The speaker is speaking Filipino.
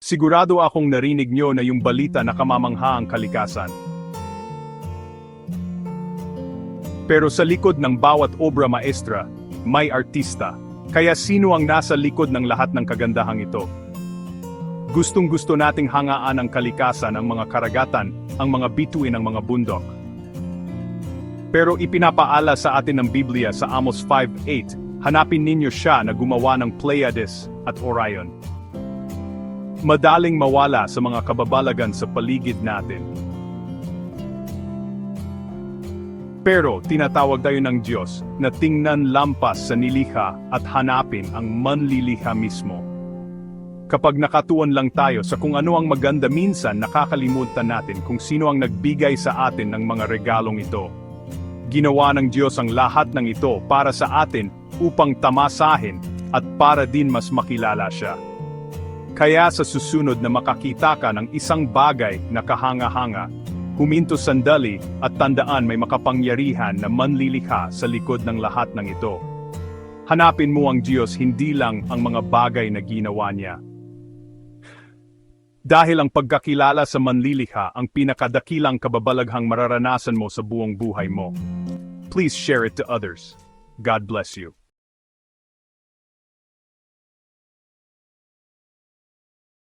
Sigurado akong narinig nyo na yung balita na kamamangha ang kalikasan. Pero sa likod ng bawat obra maestra, may artista. Kaya sino ang nasa likod ng lahat ng kagandahang ito? Gustong-gusto nating hangaan ang kalikasan, ang mga karagatan, ang mga bituin ng mga bundok. Pero ipinapaala sa atin ng Biblia sa Amos 5:8, hanapin ninyo siya na gumawa ng Pleiades at Orion. Madaling mawala sa mga kababalagan sa paligid natin. Pero tinatawag tayo ng Diyos na tingnan lampas sa nilikha at hanapin ang manlilikha mismo. Kapag nakatuon lang tayo sa kung ano ang maganda, minsan nakakalimutan natin kung sino ang nagbigay sa atin ng mga regalong ito. Ginawa ng Diyos ang lahat ng ito para sa atin upang tamasahin at para din mas makilala siya. Kaya sa susunod na makakita ka ng isang bagay na kahanga-hanga, huminto sandali at tandaan may makapangyarihan na manlilikha sa likod ng lahat ng ito. Hanapin mo ang Diyos, hindi lang ang mga bagay na ginawa niya. Dahil ang pagkakilala sa manlilikha ang pinakadakilang kababalaghang mararanasan mo sa buong buhay mo. Please share it to others. God bless you.